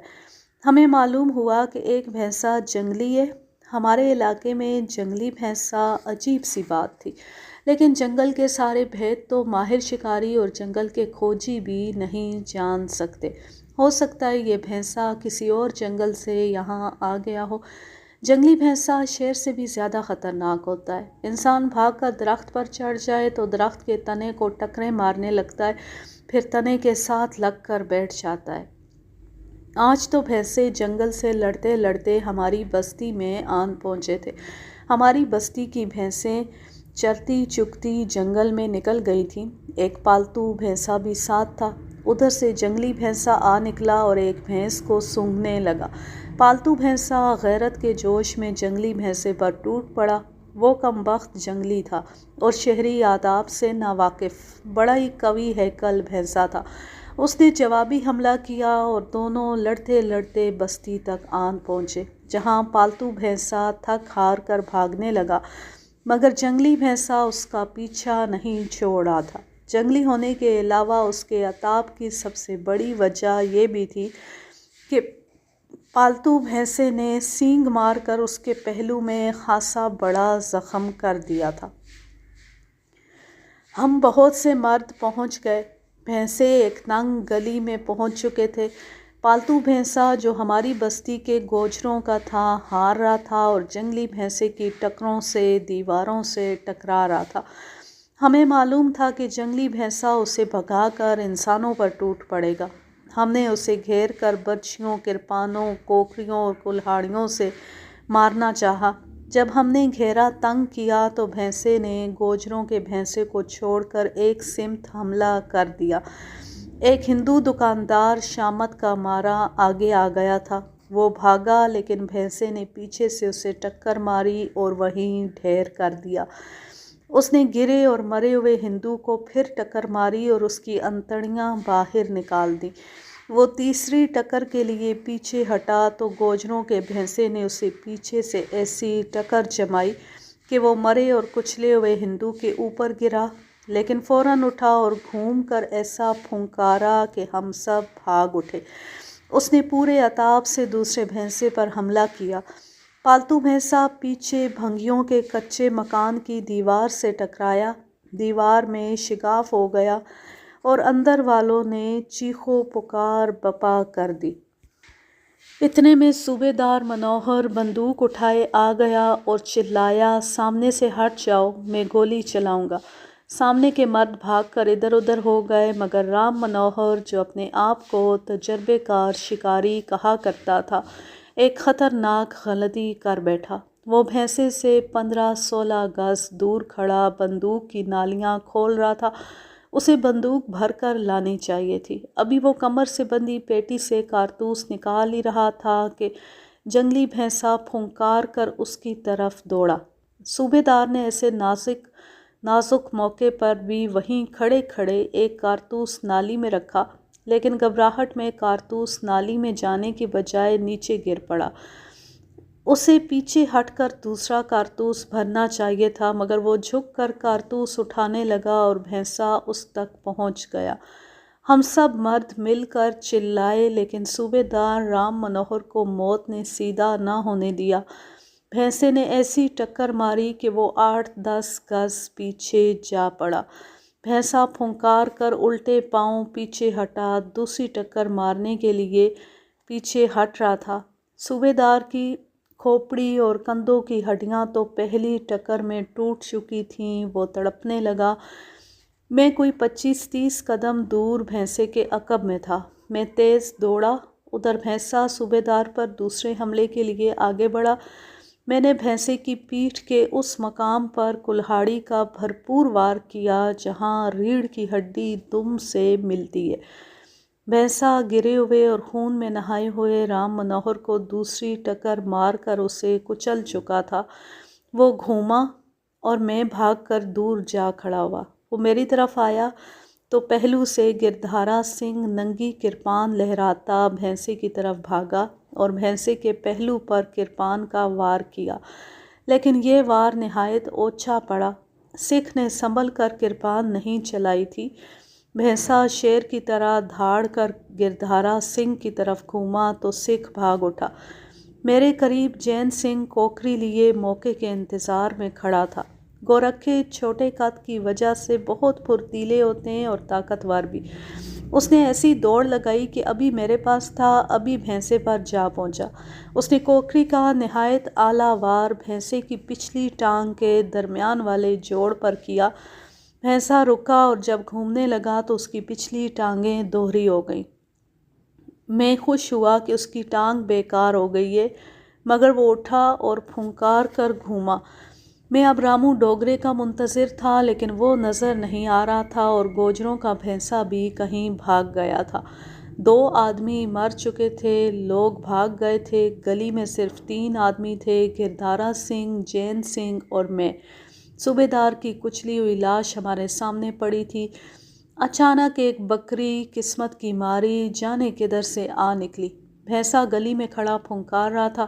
S1: ہمیں معلوم ہوا کہ ایک بھینسا جنگلی ہے۔ ہمارے علاقے میں جنگلی بھینسا عجیب سی بات تھی، لیکن جنگل کے سارے بھید تو ماہر شکاری اور جنگل کے کھوجی بھی نہیں جان سکتے۔ ہو سکتا ہے یہ بھینسا کسی اور جنگل سے یہاں آ گیا ہو۔ جنگلی بھینسا شیر سے بھی زیادہ خطرناک ہوتا ہے۔ انسان بھاگ کر درخت پر چڑھ جائے تو درخت کے تنے کو ٹکریں مارنے لگتا ہے، پھر تنے کے ساتھ لگ کر بیٹھ جاتا ہے۔ آج تو بھینسے جنگل سے لڑتے لڑتے ہماری بستی میں آن پہنچے تھے۔ ہماری بستی کی بھینسیں چرتی چگتی جنگل میں نکل گئی تھیں۔ ایک پالتو بھینسا بھی ساتھ تھا۔ ادھر سے جنگلی بھینسا آ نکلا اور ایک بھینس کو سونگھنے لگا۔ پالتو بھینسا غیرت کے جوش میں جنگلی بھینسے پر ٹوٹ پڑا۔ وہ کم بخت جنگلی تھا اور شہری آداب سے ناواقف، بڑا ہی قوی ہیکل بھینسا تھا۔ اس نے جوابی حملہ کیا اور دونوں لڑتے لڑتے بستی تک آن پہنچے۔ جہاں پالتو بھینسا تھک ہار کر بھاگنے لگا، مگر جنگلی بھینسا اس کا پیچھا نہیں چھوڑا تھا۔ جنگلی ہونے کے علاوہ اس کے عتاب کی سب سے بڑی وجہ یہ بھی تھی کہ پالتو بھینسے نے سینگ مار کر اس کے پہلو میں خاصا بڑا زخم کر دیا تھا۔ ہم بہت سے مرد پہنچ گئے۔ بھینسے ایک تنگ گلی میں پہنچ چکے تھے۔ پالتو بھینسا جو ہماری بستی کے گوجروں کا تھا ہار رہا تھا اور جنگلی بھینسے کی ٹکروں سے دیواروں سے ٹکرا رہا تھا۔ ہمیں معلوم تھا کہ جنگلی بھینسا اسے بھگا کر انسانوں پر ٹوٹ پڑے گا۔ ہم نے اسے گھیر کر برچھیوں، کرپانوں، کوکریوں اور کلہاڑیوں سے مارنا چاہا۔ جب ہم نے گھیرا تنگ کیا تو بھینسے نے گوجروں کے بھینسے کو چھوڑ کر ایک سمت حملہ کر دیا۔ ایک ہندو دکاندار شامت کا مارا آگے آ گیا تھا۔ وہ بھاگا لیکن بھینسے نے پیچھے سے اسے ٹکر ماری اور وہیں ڈھیر کر دیا۔ اس نے گرے اور مرے ہوئے ہندو کو پھر ٹکر ماری اور اس کی انتڑیاں باہر نکال دیں۔ وہ تیسری ٹکر کے لیے پیچھے ہٹا تو گوجروں کے بھینسے نے اسے پیچھے سے ایسی ٹکر جمائی کہ وہ مرے اور کچلے ہوئے ہندو کے اوپر گرا، لیکن فوراً اٹھا اور گھوم کر ایسا پھنکارا کہ ہم سب بھاگ اٹھے۔ اس نے پورے عتاب سے دوسرے بھینسے پر حملہ کیا۔ پالتو بھینسا پیچھے بھنگیوں کے کچے مکان کی دیوار سے ٹکرایا، دیوار میں شگاف ہو گیا اور اندر والوں نے چیخو پکار بپا کر دی۔ اتنے میں صوبیدار منوہر بندوق اٹھائے آ گیا اور چلایا، سامنے سے ہٹ جاؤ، میں گولی چلاؤں گا۔ سامنے کے مرد بھاگ کر ادھر ادھر ہو گئے، مگر رام منوہر جو اپنے آپ کو تجربے کار شکاری کہا کرتا تھا، ایک خطرناک غلطی کر بیٹھا۔ وہ بھینسے سے 15-16 گز دور کھڑا بندوق کی نالیاں کھول رہا تھا۔ اسے بندوق بھر کر لانی چاہیے تھی۔ ابھی وہ کمر سے بندھی پیٹی سے کارتوس نکال ہی رہا تھا کہ جنگلی بھینسا پھنکار کر اس کی طرف دوڑا۔ صوبیدار نے ایسے نازک موقع پر بھی وہیں کھڑے کھڑے ایک کارتوس نالی میں رکھا، لیکن گھبراہٹ میں کارتوس نالی میں جانے کی بجائے نیچے گر پڑا۔ اسے پیچھے ہٹ کر دوسرا کارتوس بھرنا چاہیے تھا، مگر وہ جھک کر کارتوس اٹھانے لگا اور بھینسا اس تک پہنچ گیا۔ ہم سب مرد مل کر چلائے، لیکن صوبیدار رام منوہر کو موت نے سیدھا نہ ہونے دیا۔ بھینسے نے ایسی ٹکر ماری کہ وہ 8-10 گز پیچھے جا پڑا۔ بھینسا پھنکار کر الٹے پاؤں پیچھے ہٹا، دوسری ٹکر مارنے کے لیے پیچھے ہٹ رہا تھا۔ صوبیدار کی کھوپڑی اور کندھوں کی ہڈیاں تو پہلی ٹکر میں ٹوٹ چکی تھیں۔ وہ تڑپنے لگا۔ میں کوئی 25-30 قدم دور بھینسے کے عقب میں تھا۔ میں تیز دوڑا۔ ادھر بھینسا صوبیدار پر دوسرے حملے کے لیے آگے بڑھا۔ میں نے بھینسے کی پیٹھ کے اس مقام پر کلہاڑی کا بھرپور وار کیا جہاں ریڑھ کی ہڈی دم سے ملتی ہے۔ بھینسا گرے ہوئے اور خون میں نہائے ہوئے رام منوہر کو دوسری ٹکر مار کر اسے کچل چکا تھا۔ وہ گھوما اور میں بھاگ کر دور جا کھڑا ہوا۔ وہ میری طرف آیا تو پہلو سے گردھارا سنگھ ننگی کرپان لہراتا بھینسے کی طرف بھاگا اور بھینسے کے پہلو پر کرپان کا وار کیا، لیکن یہ وار نہایت اوچھا پڑا۔ سکھ نے سنبھل کر کرپان نہیں چلائی تھی۔ بھینسا شیر کی طرح دھاڑ کر گردھارا سنگھ کی طرف گھوما تو سکھ بھاگ اٹھا۔ میرے قریب جین سنگھ کوکری لیے موقع کے انتظار میں کھڑا تھا۔ گورکھے چھوٹے قد کی وجہ سے بہت پھرتیلے ہوتے ہیں اور طاقتور بھی۔ اس نے ایسی دوڑ لگائی کہ ابھی میرے پاس تھا، ابھی بھینسے پر جا پہنچا۔ اس نے کوکری کا نہایت اعلیٰ وار بھینسے کی پچھلی ٹانگ کے درمیان والے جوڑ پر کیا۔ بھینسا رکا اور جب گھومنے لگا تو اس کی پچھلی ٹانگیں دوہری ہو گئیں۔ میں خوش ہوا کہ اس کی ٹانگ بیکار ہو گئی ہے، مگر وہ اٹھا اور پھنکار کر گھوما۔ میں اب رامو ڈوگرے کا منتظر تھا، لیکن وہ نظر نہیں آ رہا تھا اور گوجروں کا بھینسا بھی کہیں بھاگ گیا تھا۔ 2 آدمی مر چکے تھے، لوگ بھاگ گئے تھے۔ گلی میں صرف 3 آدمی تھے، گردھارا سنگھ، جین سنگھ اور میں۔ صوبیدار کی کچلی ہوئی لاش ہمارے سامنے پڑی تھی۔ اچانک ایک بکری قسمت کی ماری جانے کدھر سے آ نکلی۔ بھینسا گلی میں کھڑا پھنکار رہا تھا۔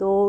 S1: 2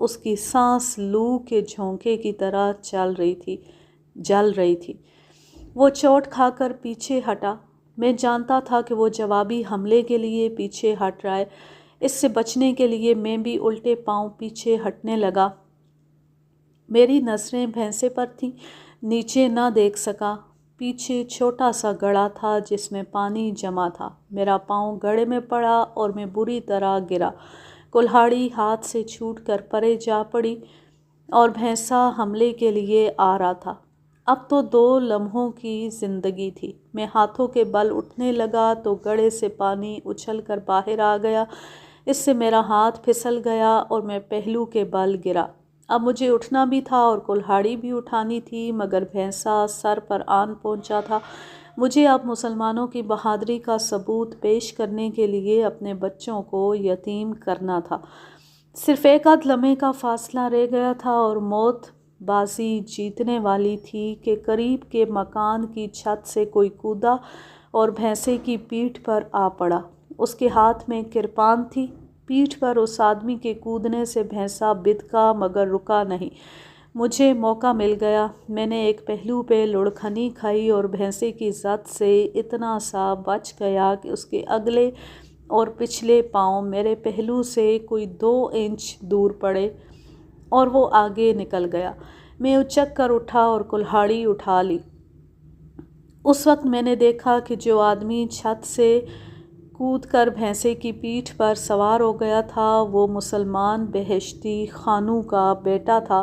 S1: اس کی سانس لو کے جھونکے کی طرح جل رہی تھی۔ وہ چوٹ کھا کر پیچھے ہٹا۔ میں جانتا تھا کہ وہ جوابی حملے کے لیے پیچھے ہٹ رہا ہے۔ اس سے بچنے کے لیے میں بھی الٹے پاؤں پیچھے ہٹنے لگا۔ میری نظریں بھینسے پر تھیں، نیچے نہ دیکھ سکا۔ پیچھے چھوٹا سا گڑھا تھا جس میں پانی جمع تھا۔ میرا پاؤں گڑھے میں پڑا اور میں بری طرح گرا۔ کلہاڑی ہاتھ سے چھوٹ کر پرے جا پڑی اور بھینسا حملے کے لیے آ رہا تھا۔ اب تو 2 لمحوں کی زندگی تھی۔ میں ہاتھوں کے بل اٹھنے لگا تو گڑھے سے پانی اچھل کر باہر آ گیا۔ اس سے میرا ہاتھ پھسل گیا اور میں پہلو کے بل گرا۔ اب مجھے اٹھنا بھی تھا اور کلہاڑی بھی اٹھانی تھی، مگر بھینسا سر پر آن پہنچا تھا۔ مجھے اب مسلمانوں کی بہادری کا ثبوت پیش کرنے کے لیے اپنے بچوں کو یتیم کرنا تھا۔ صرف 1 لمحے کا فاصلہ رہ گیا تھا اور موت بازی جیتنے والی تھی کہ قریب کے مکان کی چھت سے کوئی کودا اور بھینسے کی پیٹھ پر آ پڑا۔ اس کے ہاتھ میں کرپان تھی۔ پیٹھ پر اس آدمی کے کودنے سے بھینسا بدکا مگر رکا نہیں۔ مجھے موقع مل گیا۔ میں نے ایک پہلو پہ لڑکھنی کھائی اور بھینسے کی زد سے اتنا سا بچ گیا کہ اس کے اگلے اور پچھلے پاؤں میرے پہلو سے کوئی 2 انچ دور پڑے اور وہ آگے نکل گیا۔ میں اچک کر اٹھا اور کلہاڑی اٹھا لی۔ اس وقت میں نے دیکھا کہ جو آدمی چھت سے کود کر بھینسے کی پیٹھ پر سوار ہو گیا تھا وہ مسلمان بہشتی خانو کا بیٹا تھا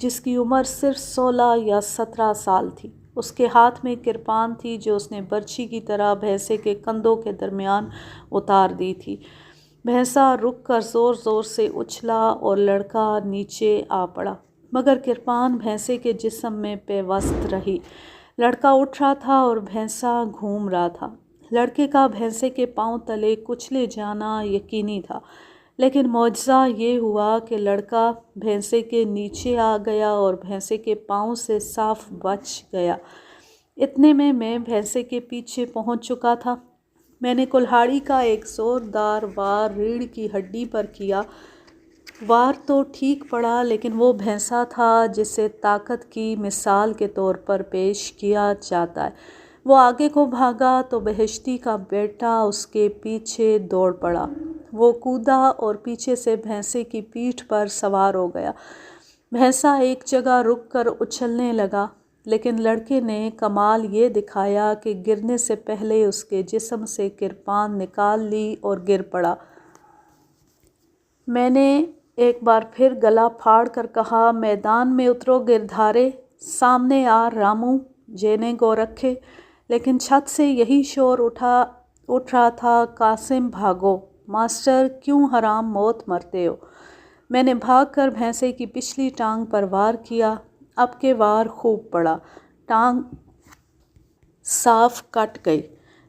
S1: جس کی عمر صرف 16 یا 17 سال تھی۔ اس کے ہاتھ میں کرپان تھی جو اس نے برچھی کی طرح بھینسے کے کندھوں کے درمیان اتار دی تھی۔ بھینسا رک کر زور زور سے اچھلا اور لڑکا نیچے آ پڑا، مگر کرپان بھینسے کے جسم میں پیوست رہی۔ لڑکا اٹھ رہا تھا اور بھینسا گھوم رہا تھا۔ لڑکے کا بھینسے کے پاؤں تلے کچلے جانا یقینی تھا، لیکن معجزہ یہ ہوا کہ لڑکا بھینسے کے نیچے آ گیا اور بھینسے کے پاؤں سے صاف بچ گیا۔ اتنے میں بھینسے کے پیچھے پہنچ چکا تھا۔ میں نے کلہاڑی کا ایک زوردار وار ریڑھ کی ہڈی پر کیا۔ وار تو ٹھیک پڑا، لیکن وہ بھینسا تھا جسے طاقت کی مثال کے طور پر پیش کیا جاتا ہے۔ وہ آگے کو بھاگا تو بہشتی کا بیٹا اس کے پیچھے دوڑ پڑا۔ وہ کودا اور پیچھے سے بھینسے کی پیٹھ پر سوار ہو گیا۔ بھینسا ایک جگہ رک کر اچھلنے لگا، لیکن لڑکے نے کمال یہ دکھایا کہ گرنے سے پہلے اس کے جسم سے کرپان نکال لی اور گر پڑا۔ میں نے ایک بار پھر گلا پھاڑ کر کہا، میدان میں اترو گردھارے، سامنے آ رامو جینے گورکھے۔ لیکن چھت سے یہی شور اٹھ رہا تھا، قاسم بھاگو، ماسٹر کیوں حرام موت مرتے ہو۔ میں نے بھاگ کر بھینسے کی پچھلی ٹانگ پر وار کیا۔ اب کے وار خوب پڑا، ٹانگ صاف کٹ گئی۔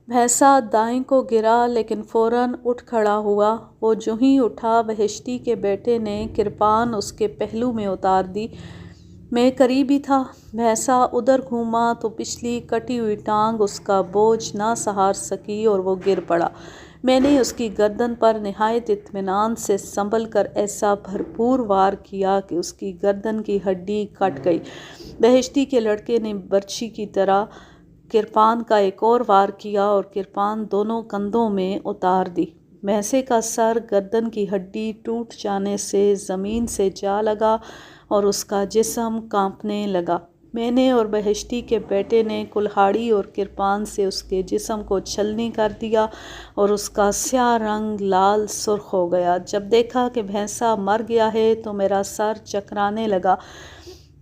S1: بھینسا دائیں کو گرا لیکن فوراً اٹھ کھڑا ہوا۔ وہ جو ہی اٹھا بہشتی کے بیٹے نے کرپان اس کے پہلو میں اتار دی۔ میں قریب ہی تھا۔ بھینسا ادھر گھوما تو پچھلی کٹی ہوئی ٹانگ اس کا بوجھ نہ سہار سکی اور وہ گر پڑا۔ میں نے اس کی گردن پر نہایت اطمینان سے سنبھل کر ایسا بھرپور وار کیا کہ اس کی گردن کی ہڈی کٹ گئی۔ بہشتی کے لڑکے نے برچھی کی طرح کرپان کا ایک اور وار کیا اور کرپان دونوں کندھوں میں اتار دی۔ بھینسے کا سر گردن کی ہڈی ٹوٹ جانے سے زمین سے جا لگا اور اس کا جسم کانپنے لگا۔ میں نے اور بہشتی کے بیٹے نے کلہاڑی اور کرپان سے اس کے جسم کو چھلنی کر دیا اور اس کا سیاہ رنگ لال سرخ ہو گیا۔ جب دیکھا کہ بھینسا مر گیا ہے تو میرا سر چکرانے لگا۔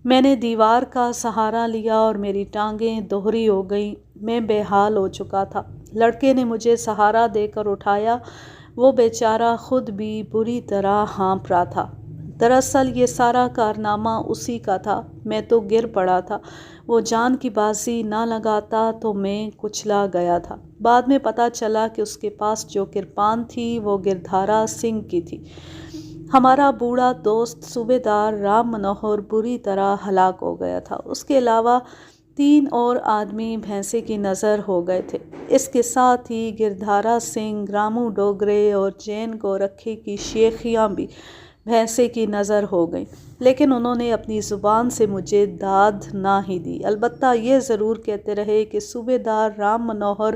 S1: میں نے دیوار کا سہارا لیا اور میری ٹانگیں دوہری ہو گئیں۔ میں بے حال ہو چکا تھا۔ لڑکے نے مجھے سہارا دے کر اٹھایا۔ وہ بیچارہ خود بھی بری طرح ہانپ رہا تھا۔ دراصل یہ سارا کارنامہ اسی کا تھا۔ میں تو گر پڑا تھا۔ وہ جان کی بازی نہ لگاتا تو میں کچلا گیا تھا۔ بعد میں پتہ چلا کہ اس کے پاس جو کرپان تھی وہ گردھارا سنگھ کی تھی۔ ہمارا بوڑھا دوست صوبیدار رام منوہر بری طرح ہلاک ہو گیا تھا۔ اس کے علاوہ 3 اور آدمی بھینسے کی نظر ہو گئے تھے۔ اس کے ساتھ ہی گردھارا سنگھ، رامو ڈوگرے اور جین گورکھے کی شیخیاں بھی بھینسے کی نظر ہو گئی، لیکن انہوں نے اپنی زبان سے مجھے داد نہ ہی دی۔ البتہ یہ ضرور کہتے رہے کہ صوبیدار رام منوہر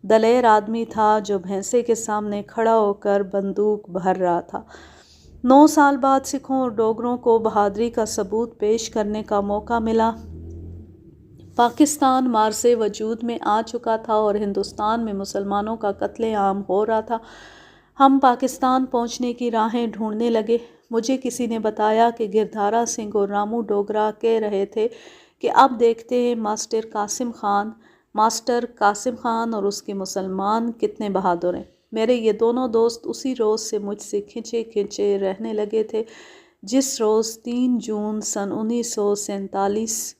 S1: دلیر آدمی تھا جو بھینسے کے سامنے کھڑا ہو کر بندوق بھر رہا تھا۔ 9 سال بعد سکھوں اور ڈوگروں کو بہادری کا ثبوت پیش کرنے کا موقع ملا۔ پاکستان مارز وجود میں آ چکا تھا اور ہندوستان میں مسلمانوں کا قتل عام ہو رہا تھا۔ ہم پاکستان پہنچنے کی راہیں ڈھونڈنے لگے۔ مجھے کسی نے بتایا کہ گردھارا سنگھ اور رامو ڈوگرا کہہ رہے تھے کہ اب دیکھتے ہیں ماسٹر قاسم خان اور اس کے مسلمان کتنے بہادر ہیں۔ میرے یہ دونوں دوست اسی روز سے مجھ سے کھنچے رہنے لگے تھے جس روز 3 جون سن 1947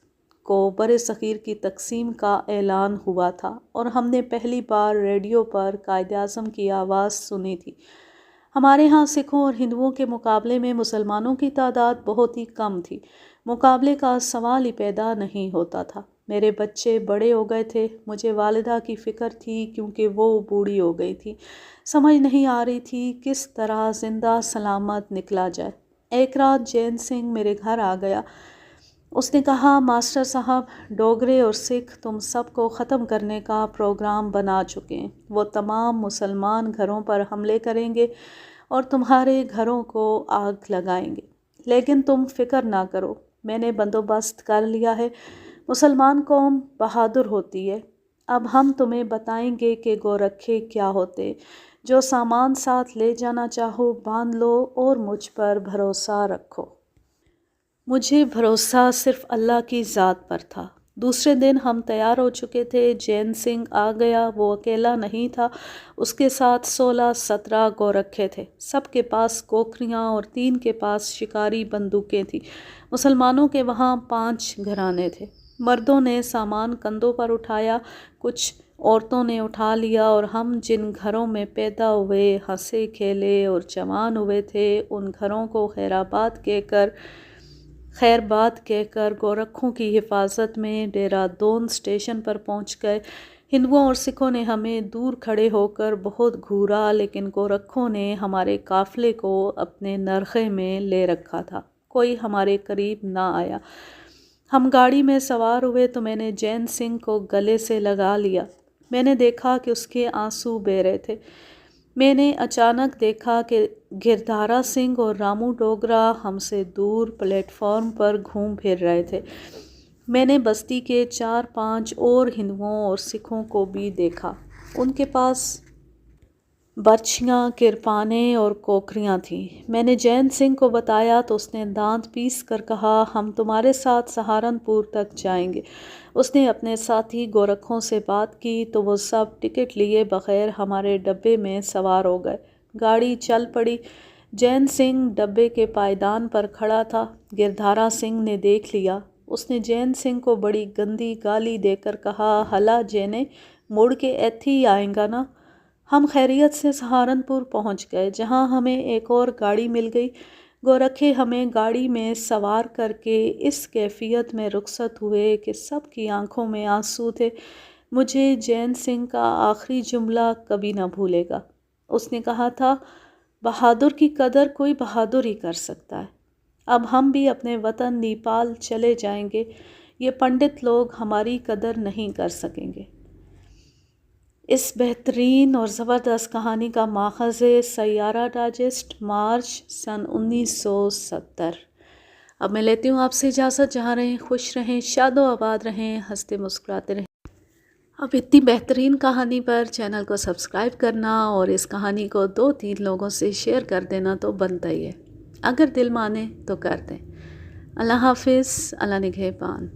S1: کو برصغیر کی تقسیم کا اعلان ہوا تھا اور ہم نے پہلی بار ریڈیو پر قائد اعظم کی آواز سنی تھی۔ ہمارے ہاں سکھوں اور ہندوؤں کے مقابلے میں مسلمانوں کی تعداد بہت ہی کم تھی۔ مقابلے کا سوال ہی پیدا نہیں ہوتا تھا۔ میرے بچے بڑے ہو گئے تھے۔ مجھے والدہ کی فکر تھی کیونکہ وہ بوڑھی ہو گئی تھی۔ سمجھ نہیں آ رہی تھی کس طرح زندہ سلامت نکلا جائے۔ ایک رات جین سنگھ میرے گھر آ گیا۔ اس نے کہا، ماسٹر صاحب، ڈوگرے اور سکھ تم سب کو ختم کرنے کا پروگرام بنا چکے ہیں۔ وہ تمام مسلمان گھروں پر حملے کریں گے اور تمہارے گھروں کو آگ لگائیں گے، لیکن تم فکر نہ کرو، میں نے بندوبست کر لیا ہے۔ مسلمان قوم بہادر ہوتی ہے۔ اب ہم تمہیں بتائیں گے کہ گورکھے کیا ہوتے۔ جو سامان ساتھ لے جانا چاہو باندھ لو اور مجھ پر بھروسہ رکھو۔ مجھے بھروسہ صرف اللہ کی ذات پر تھا۔ دوسرے دن ہم تیار ہو چکے تھے۔ جین سنگھ آ گیا۔ وہ اکیلا نہیں تھا، اس کے ساتھ 16-17 گورکھے تھے۔ سب کے پاس کوکریاں اور 3 کے پاس شکاری بندوقیں تھیں۔ مسلمانوں کے وہاں 5 گھرانے تھے۔ مردوں نے سامان کندھوں پر اٹھایا، کچھ عورتوں نے اٹھا لیا اور ہم جن گھروں میں پیدا ہوئے، ہنسے کھیلے اور جوان ہوئے تھے ان گھروں کو خیر بات کہہ کر گورکھوں کی حفاظت میں ڈیرہ دون اسٹیشن پر پہنچ گئے۔ ہندوؤں اور سکھوں نے ہمیں دور کھڑے ہو کر بہت گھورا، لیکن گورکھوں نے ہمارے قافلے کو اپنے نرغے میں لے رکھا تھا۔ کوئی ہمارے قریب نہ آیا۔ ہم گاڑی میں سوار ہوئے تو میں نے جین سنگھ کو گلے سے لگا لیا۔ میں نے دیکھا کہ اس کے آنسو بہہ رہے تھے۔ میں نے اچانک دیکھا کہ گردھارا سنگھ اور رامو ڈوگرا ہم سے دور پلیٹ فارم پر گھوم پھر رہے تھے۔ میں نے بستی کے 4-5 اور ہندوؤں اور سکھوں کو بھی دیکھا۔ ان کے پاس برچھیاں، کرپانیں اور کوکریاں تھیں۔ میں نے جین سنگھ کو بتایا تو اس نے دانت پیس کر کہا، ہم تمہارے ساتھ سہارنپور تک جائیں گے۔ اس نے اپنے ساتھی گورکھوں سے بات کی تو وہ سب ٹکٹ لیے بغیر ہمارے ڈبے میں سوار ہو گئے۔ گاڑی چل پڑی۔ جین سنگھ ڈبے کے پائیدان پر کھڑا تھا۔ گردھارا سنگھ نے دیکھ لیا۔ اس نے جین سنگھ کو بڑی گندی گالی دے کر کہا، ہلا جینے، مڑ کے ایتھی ہی آئیں گا نا۔ ہم خیریت سے سہارنپور پہنچ گئے، جہاں ہمیں ایک اور گاڑی مل گئی۔ گورکھے ہمیں گاڑی میں سوار کر کے اس کیفیت میں رخصت ہوئے کہ سب کی آنکھوں میں آنسو تھے۔ مجھے جین سنگھ کا آخری جملہ کبھی نہ بھولے گا۔ اس نے کہا تھا، بہادر کی قدر کوئی بہادر ہی کر سکتا ہے۔ اب ہم بھی اپنے وطن نیپال چلے جائیں گے۔ یہ پنڈت لوگ ہماری قدر نہیں کر سکیں گے۔ اس بہترین اور زبردست کہانی کا ماخذ ہے سیارہ ڈائجسٹ، مارچ سن 1970۔ اب میں لیتی ہوں آپ سے اجازت۔ جہاں رہیں خوش رہیں، شاد و آباد رہیں، ہنستے مسکراتے رہیں۔ اب اتنی بہترین کہانی پر چینل کو سبسکرائب کرنا اور اس کہانی کو 2-3 لوگوں سے شیئر کر دینا تو بنتا ہی ہے۔ اگر دل مانے تو کر دیں۔ اللہ حافظ، اللہ نگہبان۔